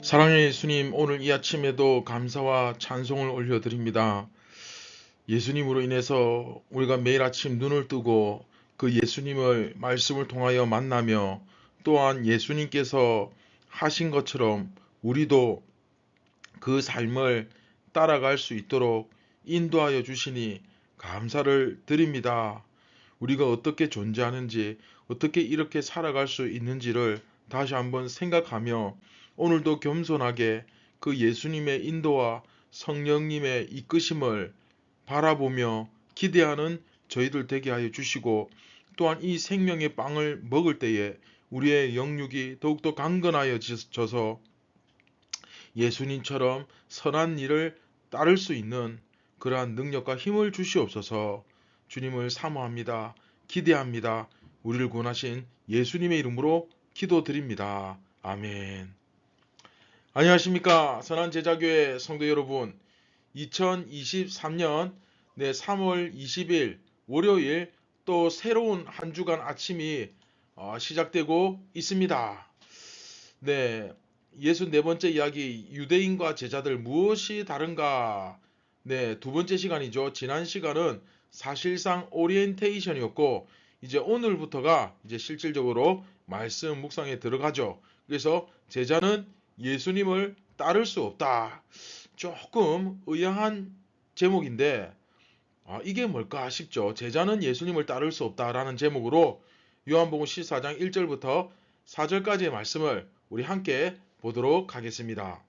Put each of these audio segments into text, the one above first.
사랑의 예수님, 오늘 이 아침에도 감사와 찬송을 올려드립니다. 예수님으로 인해서 우리가 매일 아침 눈을 뜨고 그 예수님을 말씀을 통하여 만나며 또한 예수님께서 하신 것처럼 우리도 그 삶을 따라갈 수 있도록 인도하여 주시니 감사를 드립니다. 우리가 어떻게 존재하는지, 어떻게 이렇게 살아갈 수 있는지를 다시 한번 생각하며 오늘도 겸손하게 그 예수님의 인도와 성령님의 이끄심을 바라보며 기대하는 저희들 되게 하여 주시고, 또한 이 생명의 빵을 먹을 때에 우리의 영육이 더욱더 강건하여져서 예수님처럼 선한 일을 따를 수 있는 그러한 능력과 힘을 주시옵소서. 주님을 사모합니다. 기대합니다. 우리를 구원하신 예수님의 이름으로 기도드립니다. 아멘. 안녕하십니까, 선한 제자교회 성도 여러분. 2023년 3월 20일 월요일, 또 새로운 한 주간 아침이 시작되고 있습니다. 네, 64번째 이야기, 유대인과 제자들 무엇이 다른가? 네, 두 번째 시간이죠. 지난 시간은 사실상 오리엔테이션이었고, 이제 오늘부터가 이제 실질적으로 말씀 묵상에 들어가죠. 그래서 제자는 예수님을 따를 수 없다. 조금 의아한 제목인데, 이게 뭘까 싶죠. 제자는 예수님을 따를 수 없다라는 제목으로 요한복음 14장 1절부터 4절까지의 말씀을 우리 함께 보도록 하겠습니다.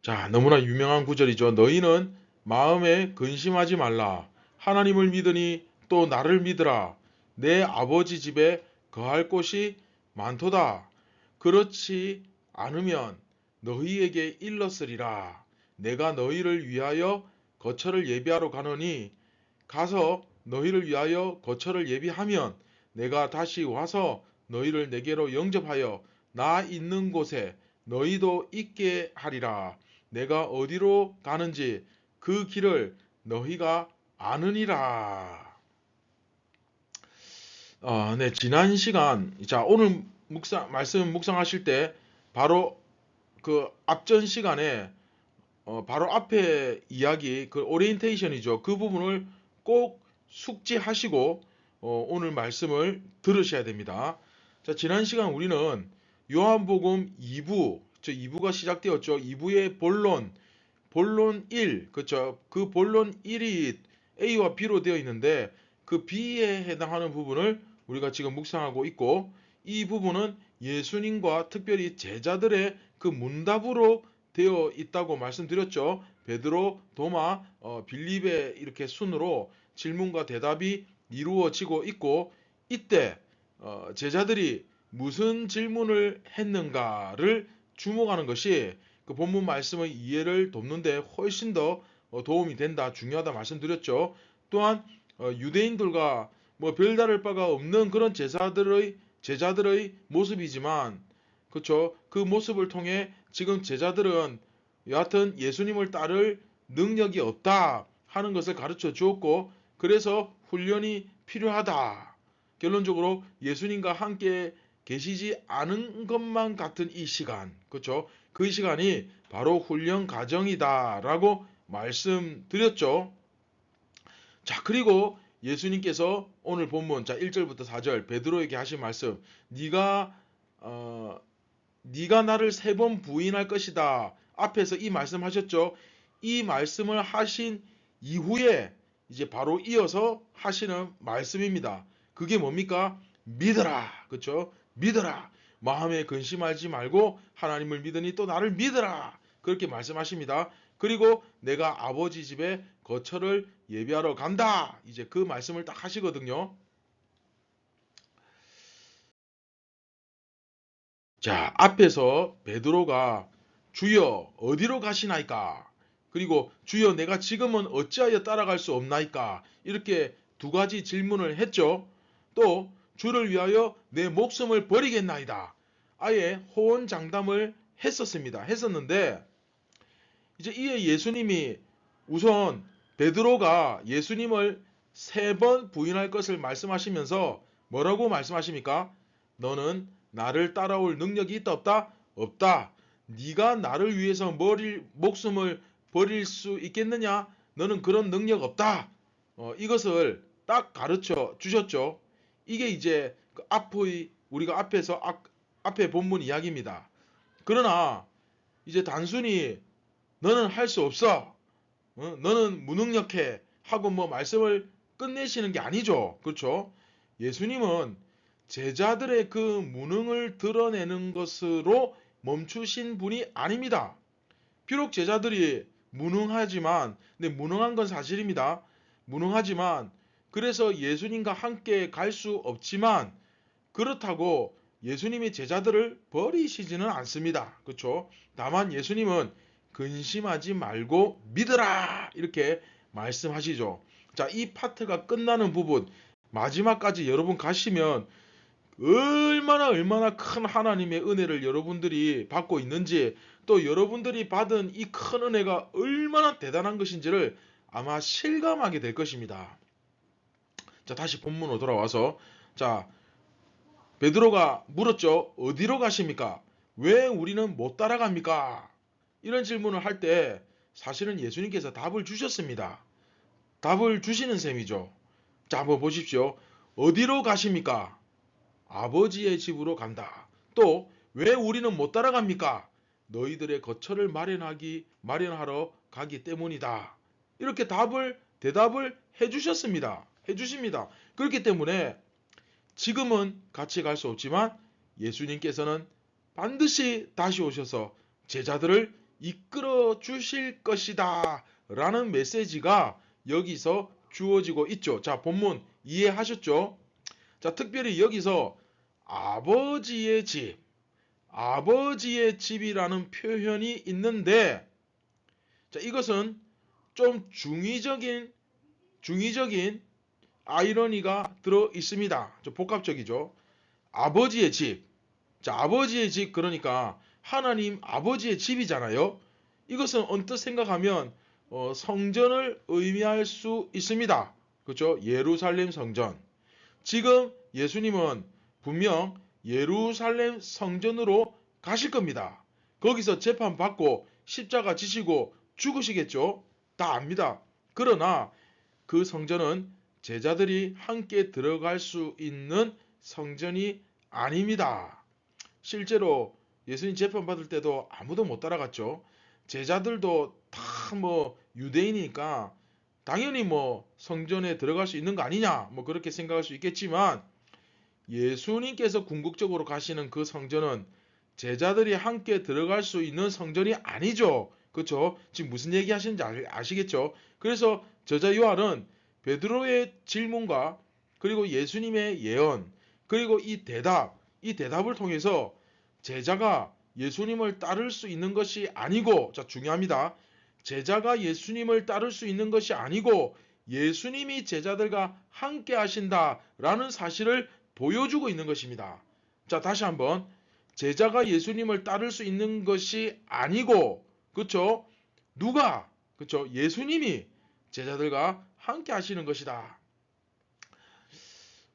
자, 너무나 유명한 구절이죠. 너희는 마음에 근심하지 말라. 하나님을 믿으니 또 나를 믿으라. 내 아버지 집에 거할 곳이 많도다. 그렇지 않으면 너희에게 일렀으리라. 내가 너희를 위하여 거처를 예비하러 가노니 가서 너희를 위하여 거처를 예비하면 내가 다시 와서 너희를 내게로 영접하여 나 있는 곳에 너희도 있게 하리라. 내가 어디로 가는지 그 길을 너희가 아느니라. 네, 지난 시간, 자, 오늘 말씀 묵상하실 때 바로 그 앞전 시간에 바로 앞에 이야기, 그 오리엔테이션이죠. 그 부분을 꼭 숙지하시고 오늘 말씀을 들으셔야 됩니다. 자, 지난 시간 우리는 요한복음 2부, 저 2부가 시작되었죠. 2부의 본론 1, 그렇죠. 그 본론 1이 A와 B로 되어 있는데 그 B에 해당하는 부분을 우리가 지금 묵상하고 있고, 이 부분은 예수님과 특별히 제자들의 그 문답으로 되어 있다고 말씀드렸죠. 베드로, 도마, 빌립의 이렇게 순으로 질문과 대답이 이루어지고 있고, 이때 제자들이 무슨 질문을 했는가를 주목하는 것이 그 본문 말씀의 이해를 돕는데 훨씬 더 도움이 된다, 중요하다 말씀드렸죠. 또한 유대인들과 뭐 별다를 바가 없는 그런 제자들의 모습이지만, 그렇죠, 그 모습을 통해 지금 제자들은 여하튼 예수님을 따를 능력이 없다 하는 것을 가르쳐 주었고, 그래서 훈련이 필요하다. 결론적으로 예수님과 함께 계시지 않은 것만 같은 이 시간, 그렇죠? 그 시간이 바로 훈련 과정이다라고 말씀드렸죠. 자, 그리고 예수님께서 오늘 본문, 자, 1절부터 4절 베드로에게 하신 말씀, 네가 나를 3번 부인할 것이다. 앞에서 이 말씀하셨죠. 이 말씀을 하신 이후에 이제 바로 이어서 하시는 말씀입니다. 그게 뭡니까? 믿어라. 그렇죠? 믿어라. 마음에 근심하지 말고 하나님을 믿으니 또 나를 믿어라. 그렇게 말씀하십니다. 그리고 내가 아버지 집에 거처를 예비하러 간다. 이제 그 말씀을 딱 하시거든요. 자, 앞에서 베드로가 주여 어디로 가시나이까? 그리고 주여 내가 지금은 어찌하여 따라갈 수 없나이까? 이렇게 두 가지 질문을 했죠. 또 주를 위하여 내 목숨을 버리겠나이다. 아예 호언장담을 했었는데, 이제 이에 예수님이 우선 베드로가 예수님을 3번 부인할 것을 말씀하시면서 뭐라고 말씀하십니까? 너는 나를 따라올 능력이 있다 없다? 없다. 네가 나를 위해서 목숨을 버릴 수 있겠느냐? 너는 그런 능력 없다. 이것을 딱 가르쳐 주셨죠. 이게 이제 그 우리가 앞에 본문 이야기입니다. 그러나 이제 단순히 너는 할 수 없어. 너는 무능력해. 하고 뭐 말씀을 끝내시는 게 아니죠. 그렇죠? 예수님은 제자들의 그 무능을 드러내는 것으로 멈추신 분이 아닙니다. 비록 제자들이 무능하지만, 근데 무능한 건 사실입니다. 무능하지만, 그래서 예수님과 함께 갈 수 없지만, 그렇다고 예수님이 제자들을 버리시지는 않습니다. 그렇죠? 다만 예수님은 근심하지 말고 믿으라! 이렇게 말씀하시죠. 자, 이 파트가 끝나는 부분, 마지막까지 여러분 가시면 얼마나 큰 하나님의 은혜를 여러분들이 받고 있는지, 또 여러분들이 받은 이 큰 은혜가 얼마나 대단한 것인지를 아마 실감하게 될 것입니다. 자, 다시 본문으로 돌아와서, 자, 베드로가 물었죠. 어디로 가십니까? 왜 우리는 못 따라갑니까? 이런 질문을 할 때 사실은 예수님께서 답을 주셨습니다. 답을 주시는 셈이죠. 자, 한번 보십시오. 어디로 가십니까? 아버지의 집으로 간다. 또 왜 우리는 못 따라갑니까? 너희들의 거처를 마련하러 가기 때문이다. 이렇게 대답을 해주십니다. 그렇기 때문에 지금은 같이 갈 수 없지만 예수님께서는 반드시 다시 오셔서 제자들을 이끌어 주실 것이다 라는 메시지가 여기서 주어지고 있죠. 자, 본문 이해하셨죠? 자, 특별히 여기서 아버지의 집이라는 표현이 있는데, 자, 이것은 좀 중의적인 아이러니가 들어 있습니다. 좀 복합적이죠. 아버지의 집. 자, 아버지의 집, 그러니까 하나님 아버지의 집이잖아요. 이것은 언뜻 생각하면 성전을 의미할 수 있습니다. 그렇죠? 예루살렘 성전. 지금 예수님은 분명 예루살렘 성전으로 가실 겁니다. 거기서 재판받고 십자가 지시고 죽으시겠죠? 다 압니다. 그러나 그 성전은 제자들이 함께 들어갈 수 있는 성전이 아닙니다. 실제로 예수님 재판받을 때도 아무도 못 따라갔죠. 제자들도 다 뭐 유대인이니까 당연히 뭐 성전에 들어갈 수 있는 거 아니냐, 뭐 그렇게 생각할 수 있겠지만, 예수님께서 궁극적으로 가시는 그 성전은 제자들이 함께 들어갈 수 있는 성전이 아니죠. 그렇죠? 지금 무슨 얘기 하시는지 아시겠죠? 그래서 저자 요한은 베드로의 질문과 그리고 예수님의 예언, 그리고 이 대답을 통해서 제자가 예수님을 따를 수 있는 것이 아니고, 자, 중요합니다. 제자가 예수님을 따를 수 있는 것이 아니고 예수님이 제자들과 함께 하신다라는 사실을 보여주고 있는 것입니다. 자, 다시 한번. 제자가 예수님을 따를 수 있는 것이 아니고, 그렇죠? 누가? 그렇죠? 예수님이 제자들과 함께 하시는 것이다.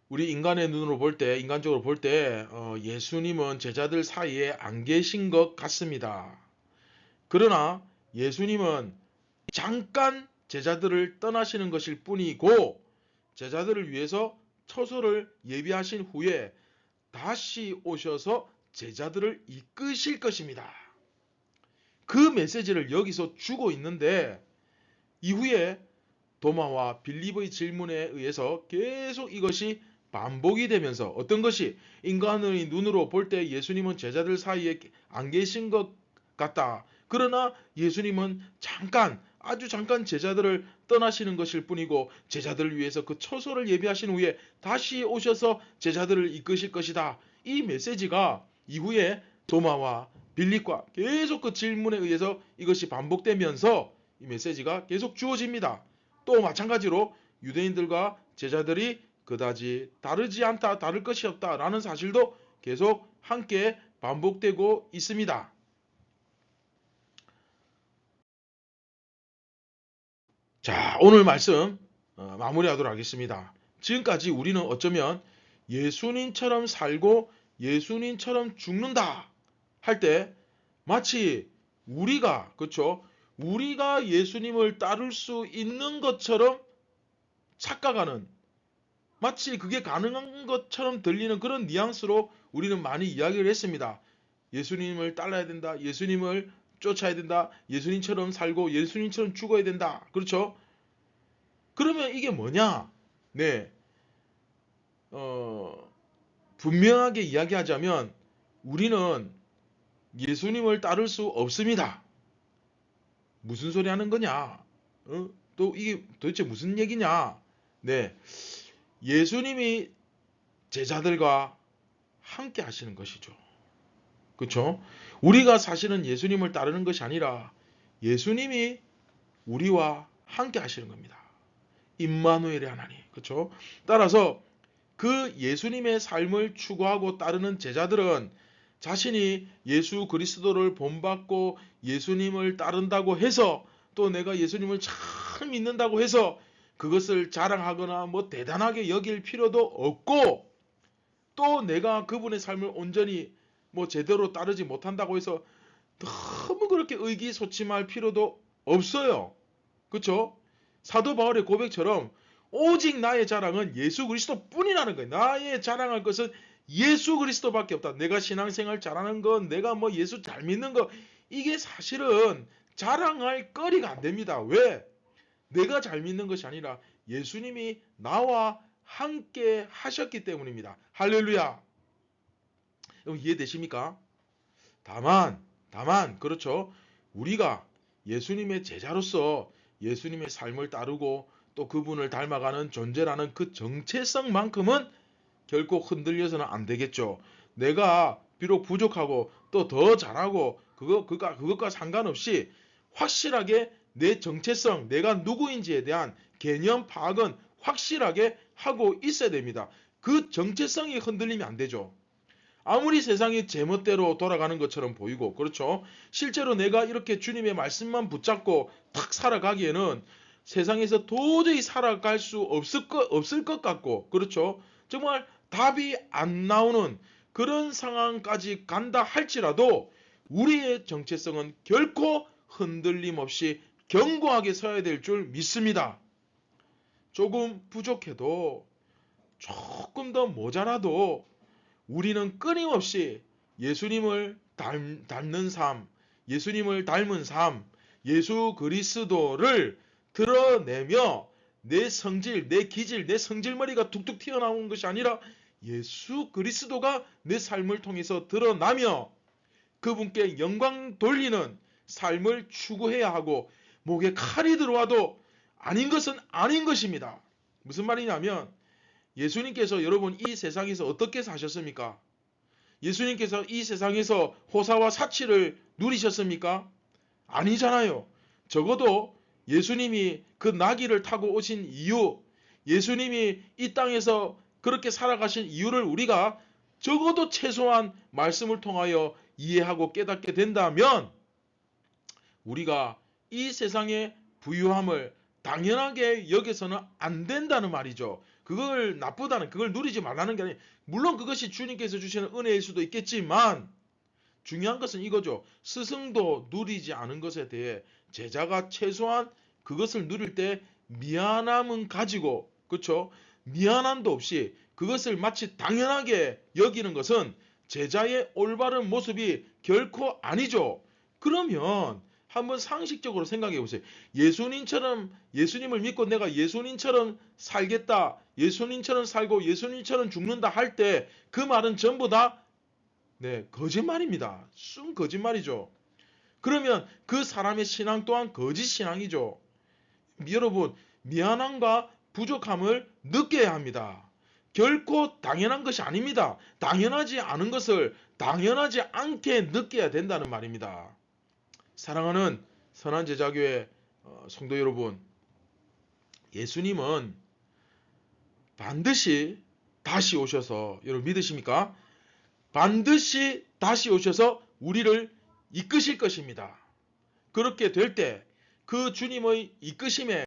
우리 인간의 눈으로 볼 때, 인간적으로 볼 때 예수님은 제자들 사이에 안 계신 것 같습니다. 그러나 예수님은 잠깐 제자들을 떠나시는 것일 뿐이고, 제자들을 위해서 처소를 예비하신 후에 다시 오셔서 제자들을 이끄실 것입니다. 그 메시지를 여기서 주고 있는데, 이후에 도마와 빌립의 질문에 의해서 계속 이것이 반복이 되면서, 어떤 것이? 인간의 눈으로 볼 때 예수님은 제자들 사이에 안 계신 것 같다. 그러나 예수님은 아주 잠깐 제자들을 떠나시는 것일 뿐이고, 제자들을 위해서 그 처소를 예비하신 후에 다시 오셔서 제자들을 이끄실 것이다. 이 메시지가 이후에 도마와 빌립과 계속 그 질문에 의해서 이것이 반복되면서 이 메시지가 계속 주어집니다. 또 마찬가지로 유대인들과 제자들이 그다지 다르지 않다, 다를 것이 없다 라는 사실도 계속 함께 반복되고 있습니다. 자, 오늘 말씀 마무리하도록 하겠습니다. 지금까지 우리는 어쩌면 예수님처럼 살고 예수님처럼 죽는다 할 때 마치 우리가 그렇죠? 우리가 예수님을 따를 수 있는 것처럼 착각하는 마치 그게 가능한 것처럼 들리는 그런 뉘앙스로 우리는 많이 이야기를 했습니다. 예수님을 따라야 된다. 예수님을 쫓아야 된다. 예수님처럼 살고 예수님처럼 죽어야 된다. 그렇죠? 그러면 이게 뭐냐? 네. 분명하게 이야기하자면 우리는 예수님을 따를 수 없습니다. 무슨 소리 하는 거냐? 또 이게 도대체 무슨 얘기냐? 네. 예수님이 제자들과 함께 하시는 것이죠. 그렇죠? 우리가 사실은 예수님을 따르는 것이 아니라 예수님이 우리와 함께 하시는 겁니다. 임마누엘의 하나님. 그렇죠? 따라서 그 예수님의 삶을 추구하고 따르는 제자들은 자신이 예수 그리스도를 본받고 예수님을 따른다고 해서 또 내가 예수님을 참 믿는다고 해서 그것을 자랑하거나 뭐 대단하게 여길 필요도 없고 또 내가 그분의 삶을 온전히 뭐 제대로 따르지 못한다고 해서 너무 그렇게 의기소침할 필요도 없어요. 그렇죠? 사도 바울의 고백처럼 오직 나의 자랑은 예수 그리스도 뿐이라는 거예요. 나의 자랑할 것은 예수 그리스도밖에 없다. 내가 신앙생활 잘하는 건 내가 뭐 예수 잘 믿는 거 이게 사실은 자랑할 거리가 안 됩니다. 왜? 내가 잘 믿는 것이 아니라 예수님이 나와 함께 하셨기 때문입니다. 할렐루야. 이해되십니까? 다만 그렇죠. 우리가 예수님의 제자로서 예수님의 삶을 따르고 또 그분을 닮아가는 존재라는 그 정체성만큼은 결코 흔들려서는 안 되겠죠. 내가 비록 부족하고 또 더 잘하고 그것과 상관없이 확실하게 내 정체성, 내가 누구인지에 대한 개념 파악은 확실하게 하고 있어야 됩니다. 그 정체성이 흔들리면 안 되죠. 아무리 세상이 제멋대로 돌아가는 것처럼 보이고 그렇죠. 실제로 내가 이렇게 주님의 말씀만 붙잡고 탁 살아가기에는 세상에서 도저히 살아갈 수 없을 것 같고 그렇죠. 정말 답이 안 나오는 그런 상황까지 간다 할지라도 우리의 정체성은 결코 흔들림 없이 견고하게 서야 될 줄 믿습니다. 조금 부족해도 조금 더 모자라도 우리는 끊임없이 예수님을 닮는 삶, 예수님을 닮은 삶, 예수 그리스도를 드러내며 내 성질, 내 기질, 내 성질머리가 툭툭 튀어나오는 것이 아니라 예수 그리스도가 내 삶을 통해서 드러나며 그분께 영광 돌리는 삶을 추구해야 하고 목에 칼이 들어와도 아닌 것은 아닌 것입니다. 무슨 말이냐면 예수님께서 여러분 이 세상에서 어떻게 사셨습니까? 예수님께서 이 세상에서 호사와 사치를 누리셨습니까? 아니잖아요. 적어도 예수님이 그 나귀를 타고 오신 이유, 예수님이 이 땅에서 그렇게 살아가신 이유를 우리가 적어도 최소한 말씀을 통하여 이해하고 깨닫게 된다면 우리가 이 세상의 부유함을 당연하게 여기서는 안 된다는 말이죠. 그걸 나쁘다는, 그걸 누리지 말라는 게 아니에요. 물론 그것이 주님께서 주시는 은혜일 수도 있겠지만 중요한 것은 이거죠. 스승도 누리지 않은 것에 대해 제자가 최소한 그것을 누릴 때 미안함은 가지고, 그렇죠? 미안함도 없이 그것을 마치 당연하게 여기는 것은 제자의 올바른 모습이 결코 아니죠. 그러면 한번 상식적으로 생각해 보세요. 예수님을 믿고 내가 예수님처럼 살겠다, 예수님처럼 살고 예수님처럼 죽는다 할 때 그 말은 전부 다 거짓말입니다. 순 거짓말이죠. 그러면 그 사람의 신앙 또한 거짓 신앙이죠. 여러분, 미안함과 부족함을 느껴야 합니다. 결코 당연한 것이 아닙니다. 당연하지 않은 것을 당연하지 않게 느껴야 된다는 말입니다. 사랑하는 선한 제자교회 성도 여러분, 예수님은 반드시 다시 오셔서, 여러분 믿으십니까? 반드시 다시 오셔서 우리를 이끄실 것입니다. 그렇게 될 때 그 주님의 이끄심에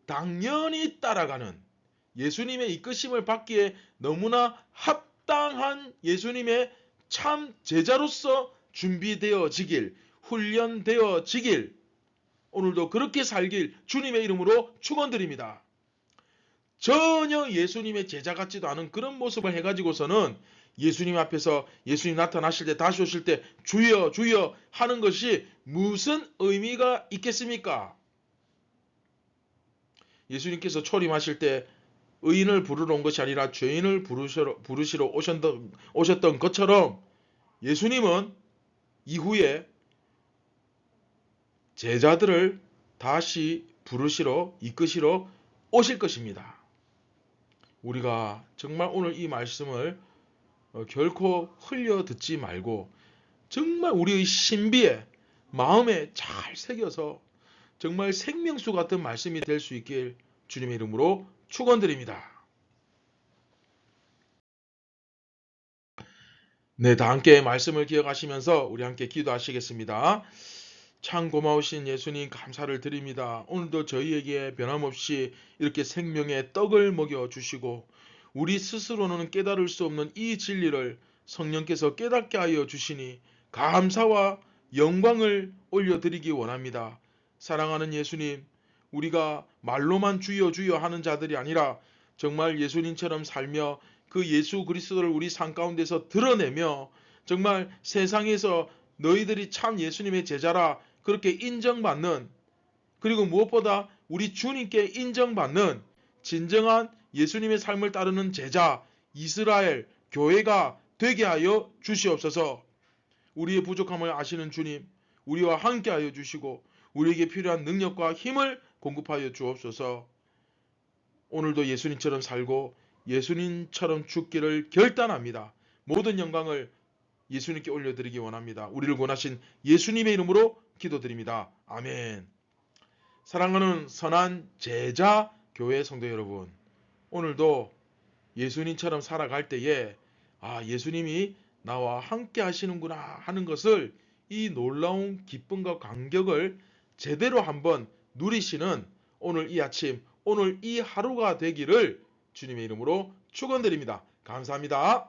당연히 따라가는, 예수님의 이끄심을 받기에 너무나 마땅한 예수님의 참 제자로서 준비되어지길, 훈련되어지길, 오늘도 그렇게 살길 주님의 이름으로 축원드립니다. 전혀 예수님의 제자 같지도 않은 그런 모습을 해가지고서는 예수님 앞에서 예수님 나타나실 때, 다시 오실 때 주여 주여 하는 것이 무슨 의미가 있겠습니까? 예수님께서 초림하실 때 의인을 부르러 온 것이 아니라 죄인을 부르시러 오셨던 것처럼 예수님은 이후에 제자들을 다시 부르시러 이끄시러 오실 것입니다. 우리가 정말 오늘 이 말씀을 결코 흘려 듣지 말고 정말 우리의 신비에 마음에 잘 새겨서 정말 생명수 같은 말씀이 될 수 있길 주님의 이름으로 축원드립니다. 네, 다 함께 말씀을 기억하시면서 우리 함께 기도하시겠습니다. 참 고마우신 예수님 감사를 드립니다. 오늘도 저희에게 변함없이 이렇게 생명의 떡을 먹여주시고 우리 스스로는 깨달을 수 없는 이 진리를 성령께서 깨닫게 하여 주시니 감사와 영광을 올려드리기 원합니다. 사랑하는 예수님, 우리가 말로만 주여 주여 하는 자들이 아니라 정말 예수님처럼 살며 그 예수 그리스도를 우리 삶 가운데서 드러내며 정말 세상에서 너희들이 참 예수님의 제자라 그렇게 인정받는, 그리고 무엇보다 우리 주님께 인정받는 진정한 예수님의 삶을 따르는 제자 이스라엘 교회가 되게 하여 주시옵소서. 우리의 부족함을 아시는 주님, 우리와 함께 하여 주시고 우리에게 필요한 능력과 힘을 공급하여 주옵소서. 오늘도 예수님처럼 살고 예수님처럼 죽기를 결단합니다. 모든 영광을 예수님께 올려드리기 원합니다. 우리를 권하신 예수님의 이름으로 기도드립니다. 아멘. 사랑하는 선한 제자 교회 성도 여러분, 오늘도 예수님처럼 살아갈 때에 예수님이 나와 함께 하시는구나 하는 것을, 이 놀라운 기쁨과 감격을 제대로 한번 누리시는 오늘 이 아침, 오늘 이 하루가 되기를 주님의 이름으로 축원드립니다. 감사합니다.